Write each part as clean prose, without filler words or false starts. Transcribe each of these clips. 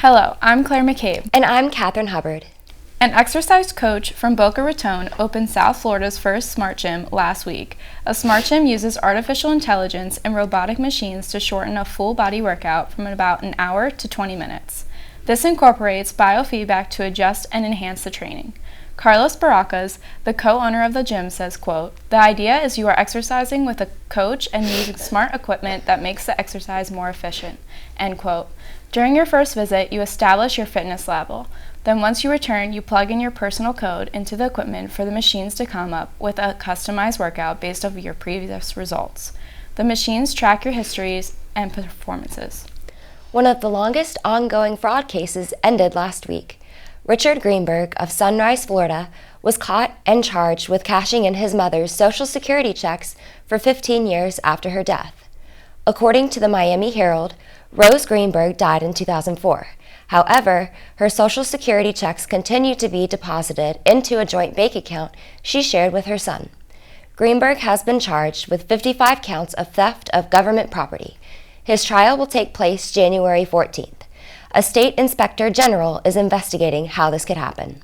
Hello, I'm Claire McCabe. And I'm Catherine Hubbard. An exercise coach from Boca Raton opened South Florida's first smart gym last week. A smart gym uses artificial intelligence and robotic machines to shorten a full body workout from about an hour to 20 minutes. This incorporates biofeedback to adjust and enhance the training. Carlos Baracas, the co-owner of the gym, says, quote, "The idea is you are exercising with a coach and using smart equipment that makes the exercise more efficient," end quote. During your first visit, you establish your fitness level. Then once you return, you plug in your personal code into the equipment for the machines to come up with a customized workout based off your previous results. The machines track your histories and performances. One of the longest ongoing fraud cases ended last week. Richard Greenberg of Sunrise, Florida, was caught and charged with cashing in his mother's Social Security checks for 15 years after her death. According to the Miami Herald, Rose Greenberg died in 2004. However, her Social Security checks continue to be deposited into a joint bank account she shared with her son. Greenberg has been charged with 55 counts of theft of government property. His trial will take place January 14th. A state inspector general is investigating how this could happen.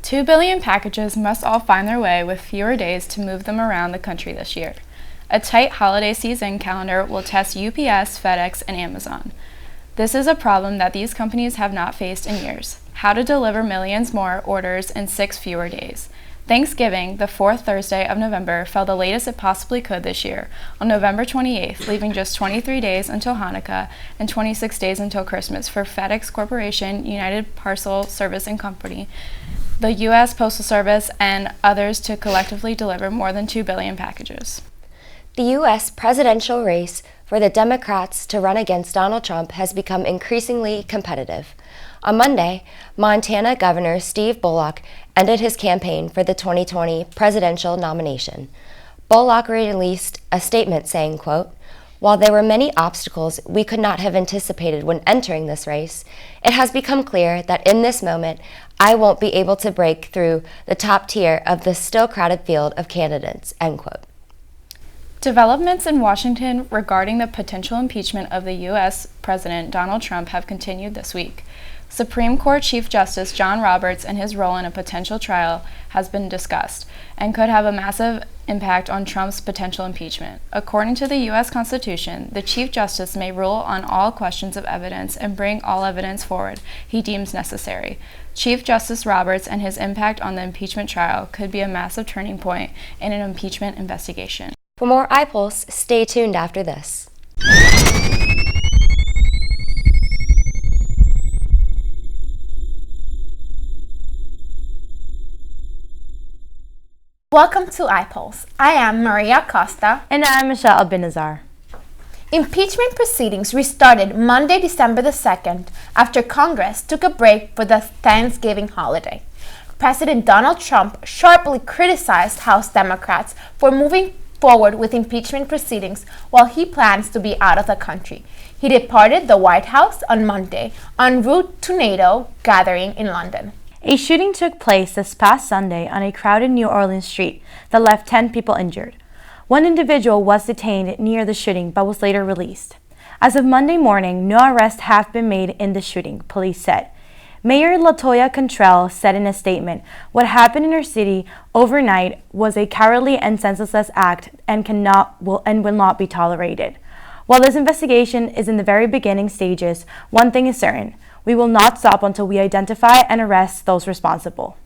2 billion packages must all find their way with fewer days to move them around the country this year. A tight holiday season calendar will test UPS, FedEx, and Amazon. This is a problem that these companies have not faced in years: how to deliver millions more orders in 6 fewer days. Thanksgiving, the fourth Thursday of November, fell the latest it possibly could this year, on November 28th, leaving just 23 days until Hanukkah and 26 days until Christmas for FedEx Corporation, United Parcel Service and Company, the U.S. Postal Service, and others to collectively deliver more than 2 billion packages. The U.S. presidential race for the Democrats to run against Donald Trump has become increasingly competitive. On Monday, Montana Governor Steve Bullock ended his campaign for the 2020 presidential nomination. Bullock released a statement saying, quote, "While there were many obstacles we could not have anticipated when entering this race, it has become clear that in this moment I won't be able to break through the top tier of the still crowded field of candidates," end quote. Developments in Washington regarding the potential impeachment of the U.S. President Donald Trump have continued this week. Supreme Court Chief Justice John Roberts and his role in a potential trial has been discussed and could have a massive impact on Trump's potential impeachment. According to the U.S. Constitution, the Chief Justice may rule on all questions of evidence and bring all evidence forward he deems necessary. Chief Justice Roberts and his impact on the impeachment trial could be a massive turning point in an impeachment investigation. For more iPulse, stay tuned after this. Welcome to iPulse. I am Maria Costa. And I'm Michelle Abinazar. Impeachment proceedings restarted Monday, December the 2nd, after Congress took a break for the Thanksgiving holiday. President Donald Trump sharply criticized House Democrats for moving forward with impeachment proceedings while he plans to be out of the country. He departed the White House on Monday en route to NATO gathering in London. A shooting took place this past Sunday on a crowded New Orleans street that left 10 people injured. One individual was detained near the shooting but was later released. As of Monday morning, no arrests have been made in the shooting, police said. Mayor Latoya Cantrell said in a statement, "What happened in our city overnight was a cowardly and senseless act and will not be tolerated. While this investigation is in the very beginning stages, one thing is certain: we will not stop until we identify and arrest those responsible."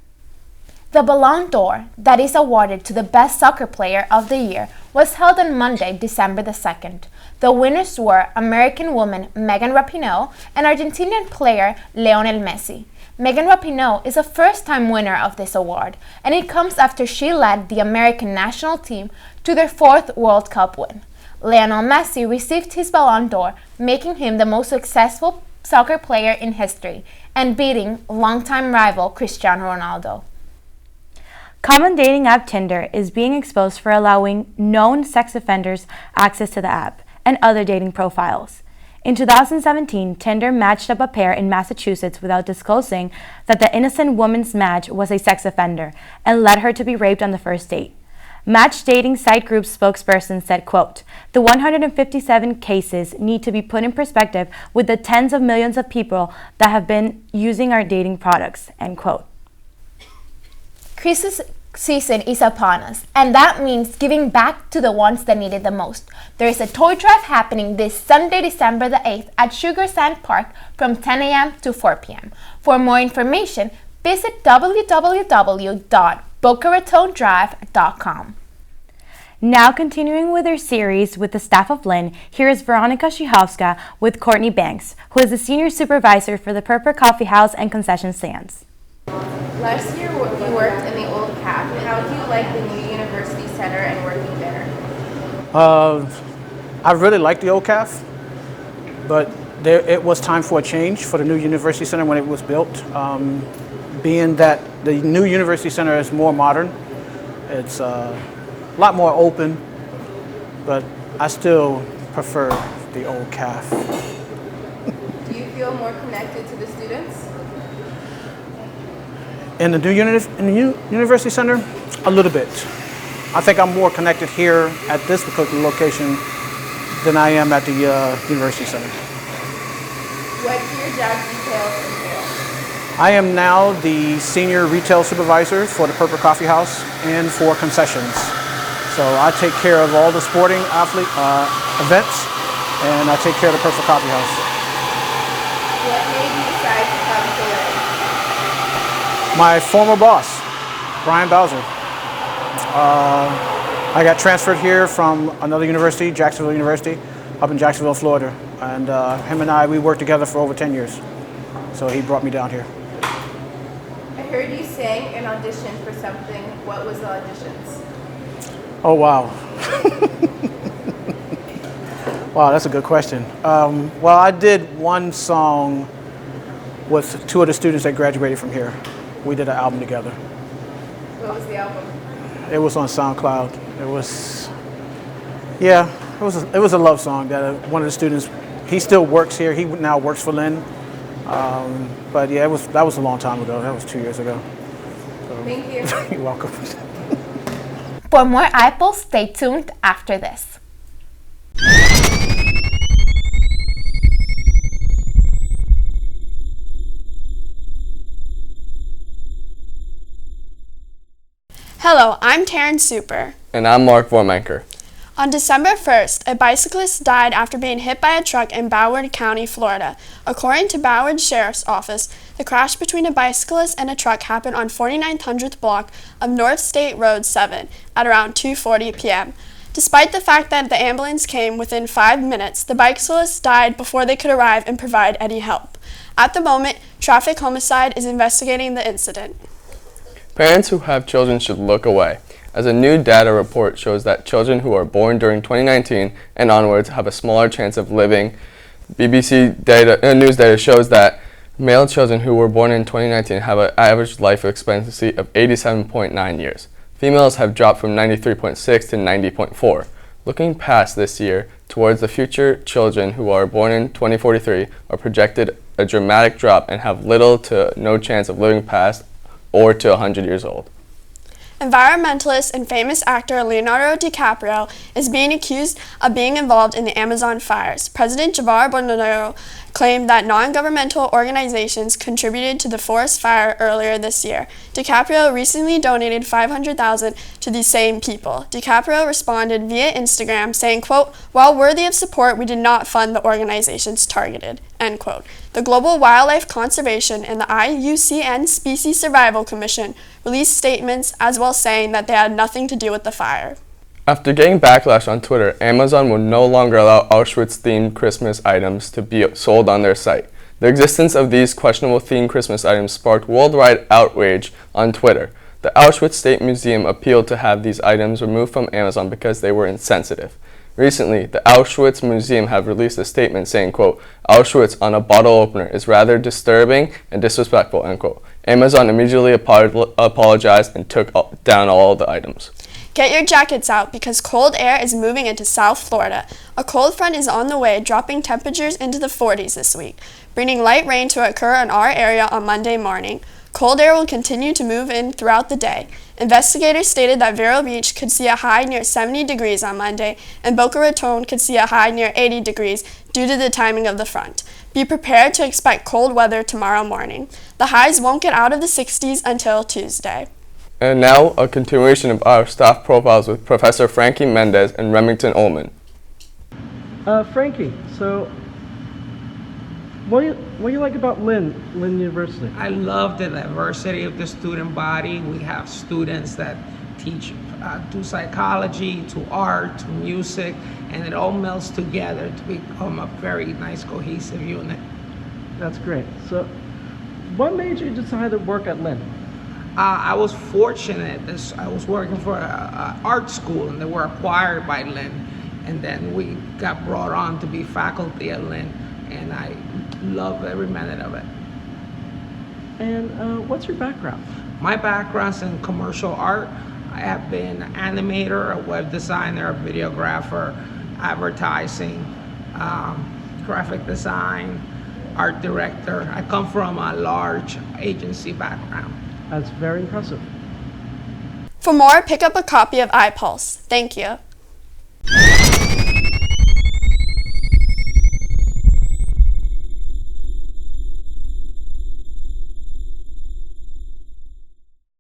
The Ballon d'Or, that is awarded to the best soccer player of the year, was held on Monday, December the 2nd. The winners were American woman Megan Rapinoe and Argentinian player Lionel Messi. Megan Rapinoe is a first-time winner of this award, and it comes after she led the American national team to their 4th World Cup win. Lionel Messi received his Ballon d'Or, making him the most successful soccer player in history and beating longtime rival Cristiano Ronaldo. Common dating app Tinder is being exposed for allowing known sex offenders access to the app and other dating profiles. In 2017, Tinder matched up a pair in Massachusetts without disclosing that the innocent woman's match was a sex offender and led her to be raped on the first date. Match dating site group spokesperson said, quote, "The 157 cases need to be put in perspective with the tens of millions of people that have been using our dating products," end quote. Christmas season is upon us, and that means giving back to the ones that need it the most. There is a toy drive happening this Sunday, December the 8th at Sugar Sand Park from 10 a.m. to 4 p.m. For more information, visit www.bocaratondrive.com. Now continuing with our series with the staff of Lynn, here is Veronica Shihovska with Courtney Banks, who is the senior supervisor for the Purple Coffee House and concession stands. Last year you worked in the old CAF. How do you like the new University Center and working there? I really like the old CAF, but it was time for a change for the new University Center when it was built. Being that the new University Center is more modern, it's a lot more open, but I still prefer the old CAF. Do you feel more connected to the students? In the new University Center, a little bit. I think I'm more connected here at this particular location than I am at the University Center. What do your job details entail? I am now the senior retail supervisor for the Purple Coffee House and for concessions. So I take care of all the sporting events, and I take care of the Purple Coffee House. What made you decide to come to Lynn? My former boss, Brian Bowser. I got transferred here from another university, Jacksonville University, up in Jacksonville, Florida. And him and we worked together for over 10 years. So he brought me down here. I heard you sang an audition for something. What was the auditions? Oh, wow. Wow, that's a good question. Well, I did one song with two of the students that graduated from here. We did an album together. What was the album? It was on SoundCloud. It was a love song that one of the students, he still works here. He now works for Lynn. But yeah, that was a long time ago. That was 2 years ago. So, Thank you. You're welcome. For more iPulse, stay tuned after this. Hello, I'm Taryn Super. And I'm Mark Vormenker. On December 1st, a bicyclist died after being hit by a truck in Broward County, Florida. According to Broward Sheriff's Office, the crash between a bicyclist and a truck happened on 4900th block of North State Road 7 at around 2:40 p.m. Despite the fact that the ambulance came within 5 minutes, the bicyclist died before they could arrive and provide any help. At the moment, Traffic Homicide is investigating the incident. Parents who have children should look away, as a new data report shows that children who are born during 2019 and onwards have a smaller chance of living. BBC news data shows that male children who were born in 2019 have an average life expectancy of 87.9 years. Females have dropped from 93.6 to 90.4. Looking past this year towards the future, children who are born in 2043 are projected a dramatic drop and have little to no chance of living past or to 100 years old. Environmentalist and famous actor Leonardo Dicaprio is being accused of being involved in the Amazon fires. President Jair Bolsonaro claimed that non-governmental organizations contributed to the forest fire earlier this year. DiCaprio recently donated $500,000 to these same people. DiCaprio responded via Instagram saying, quote, "While worthy of support, we did not fund the organizations targeted," end quote. The Global Wildlife Conservation and the IUCN Species Survival Commission released statements as well saying that they had nothing to do with the fire. After getting backlash on Twitter, Amazon will no longer allow Auschwitz-themed Christmas items to be sold on their site. The existence of these questionable themed Christmas items sparked worldwide outrage on Twitter. The Auschwitz State Museum appealed to have these items removed from Amazon because they were insensitive. Recently, the Auschwitz Museum have released a statement saying, quote, "Auschwitz on a bottle opener is rather disturbing and disrespectful," end quote. Amazon immediately apologized and took down all the items. Get your jackets out because cold air is moving into South Florida. A cold front is on the way, dropping temperatures into the 40s this week, bringing light rain to occur in our area on Monday morning. Cold air will continue to move in throughout the day. Investigators stated that Vero Beach could see a high near 70 degrees on Monday, and Boca Raton could see a high near 80 degrees due to the timing of the front. Be prepared to expect cold weather tomorrow morning. The highs won't get out of the 60s until Tuesday. And now, a continuation of our staff profiles with Professor Frankie Mendez and Remington Ullman. Frankie, so what do you like about Lynn University? I love the diversity of the student body. We have students that teach to psychology, to art, to music, and it all melds together to become a very nice cohesive unit. That's great. So what made you decide to work at Lynn? I was fortunate. I was working for an art school, and they were acquired by Lynn, and then we got brought on to be faculty at Lynn, and I love every minute of it. And what's your background? My background's in commercial art. I have been an animator, a web designer, a videographer, advertising, graphic design, art director. I come from a large agency background. That's very impressive. For more, pick up a copy of iPulse. Thank you.